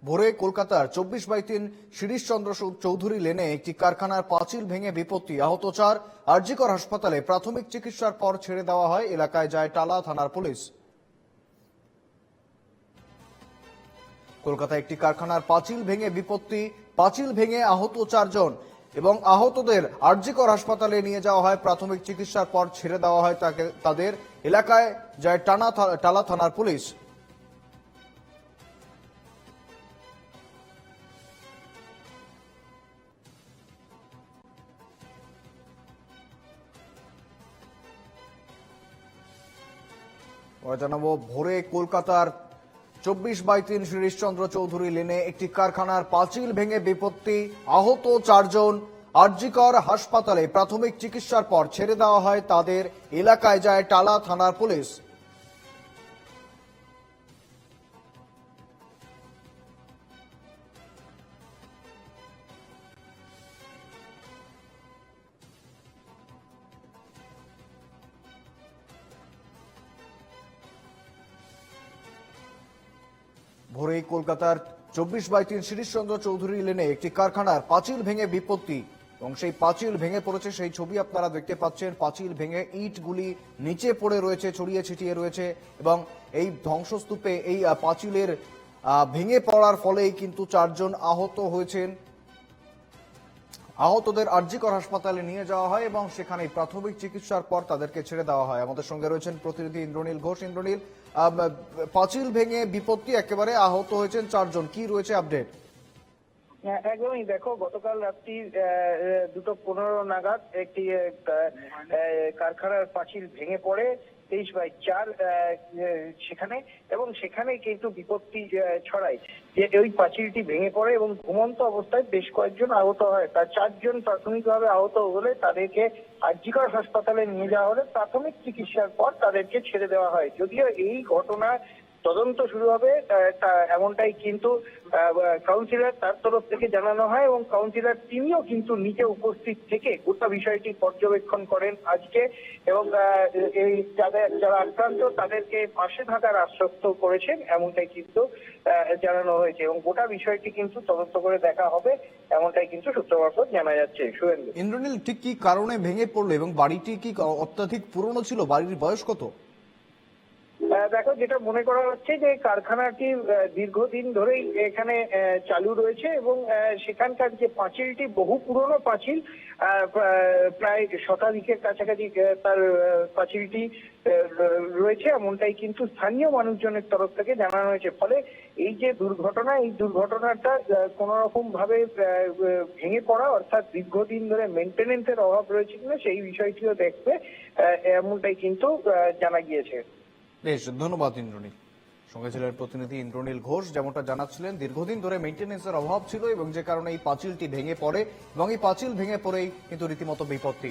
ভোরে কলকাতার 24/3 শিরিশচন্দ্র চৌধুরী লেনে একটি কারখানার পাঁচিল ভেঙে বিপত্তি, আহত 4। আরজিকর হাসপাতালে প্রাথমিক চিকিৎসার পর ছেড়ে দেওয়া হয়। এলাকায় যায় টালা থানার পুলিশ। কলকাতায় একটি কারখানার পাঁচিল ভেঙে বিপত্তি, পাঁচিল ভেঙে আহত 4 জন এবং আহতদের আরজিকর হাসপাতালে নিয়ে যাওয়া হয়। প্রাথমিক চিকিৎসার পর ছেড়ে দেওয়া হয় তাদের। এলাকায় যায় টালা থানার পুলিশ। জানাবো, ভোরে কলকাতার 24/3 শিরিশচন্দ্র চৌধুরী লেনে একটি কারখানার পাঁচিল ভেঙে বিপত্তি, আহত 4 জন। আরজিকর হাসপাতালে প্রাথমিক চিকিৎসার পর ছেড়ে দেওয়া হয় তাদের। এলাকায় যায় টালা থানার পুলিশ। ভোরে কলকাতার 24/3 শিরিশচন্দ্র চৌধুরী লেনে একটি কারখানার পাঁচিল ভেঙে বিপত্তি এবং সেই পাঁচিল ভেঙে পড়েছে। সেই ছবি আপনারা দেখতে পাচ্ছেন। পাঁচিল ভেঙে ইটগুলি নিচে পড়ে রয়েছে, ছড়িয়ে ছিটিয়ে রয়েছে এবং এই ধ্বংসস্তূপে এই পাঁচিলের ভেঙে পড়ার ফলেই কিন্তু 4 জন আহত হয়েছেন। আহতদের আরজিকর হাসপাতালে নিয়ে যাওয়া হয় এবং সেখানে প্রাথমিক চিকিৎসার পর তাদেরকে ছেড়ে দেওয়া হয়। আমাদের সঙ্গে রয়েছেন প্রতিনিধি ইন্দ্রনীল ঘোষ। ইন্দ্রনীল, পাঁচিল ভেঙে বিপত্তি, একেবারে আহত হয়েছেন 4 জন, কি রয়েছে আপডেট? একদমই, দেখো, গতকাল রাত্রি 2:15 নাগাদ একটি কারখানার পাঁচিল ভেঙে পড়ে 23/4 সেখানে, এবং সেখানে কিন্তু বিপত্তি ছড়ায় যে ওই পাঁচিলটি ভেঙে পড়ে এবং ঘুমন্ত অবস্থায় বেশ কয়েকজন আহত হয়। তার 4 জন প্রাথমিকভাবে আহত হলে তাদেরকে আরজিকর হাসপাতালে নিয়ে যাওয়া হলে প্রাথমিক চিকিৎসার পর তাদেরকে ছেড়ে দেওয়া হয়। যদিও এই ঘটনা তদন্ত শুরু হবে এমনটাই কিন্তু কাউন্সিলর তার তরফ থেকে জানানো হয়, এবং কাউন্সিলর তিনিও কিন্তু নিজে উপস্থিত থেকে গোটা বিষয়টি পর্যবেক্ষণ করেন আজকে, এবং এই যারা আক্রান্ত তাদেরকে পাশে থাকার আশ্বস্ত করেছেন, এমনটাই কিন্তু জানানো হয়েছে, এবং গোটা বিষয়টি কিন্তু তদন্ত করে দেখা হবে, এমনটাই কিন্তু সূত্র মারফত জানা যাচ্ছে। শুভেন্দু। ইন্দ্রনীল, ঠিক কি কারণে ভেঙে পড়লো এবং বাড়িটি কি অত্যাধিক পুরনো ছিল? বাড়ির বয়স কত? দেখো, যেটা মনে করা হচ্ছে যে কারখানাটি দীর্ঘদিন ধরেই এখানে চালু রয়েছে, এবং সেখানকার যে পাঁচিলটি বহু পুরনো পাঁচিল, প্রায় শতাধিকের কাছাকাছি তার পাঁচিলটি রয়েছে, এমনটাই কিন্তু স্থানীয় মানুষজনের তরফ থেকে জানানো হয়েছে। ফলে এই যে দুর্ঘটনা, এই দুর্ঘটনাটা কোন রকম ভাবে ভেঙে পড়া, অর্থাৎ দীর্ঘদিন ধরে মেনটেনেন্সের অভাব রয়েছে কিনা সেই বিষয়টিও দেখবে, এমনটাই কিন্তু জানা গিয়েছে। বেশ, ধন্যবাদ ইন্দ্রনীল। সঙ্গে ছিলেন প্রতিনিধি ইন্দ্রনীল ঘোষ। যেমনটা জানাচ্ছিলেন, দীর্ঘদিন ধরে মেইনটেনেন্সের অভাব ছিল এবং যে কারণে এই পাঁচিলটি ভেঙে পড়ে এবং এই পাঁচিল ভেঙে পড়েই কিন্তু রীতিমতো বিপত্তি।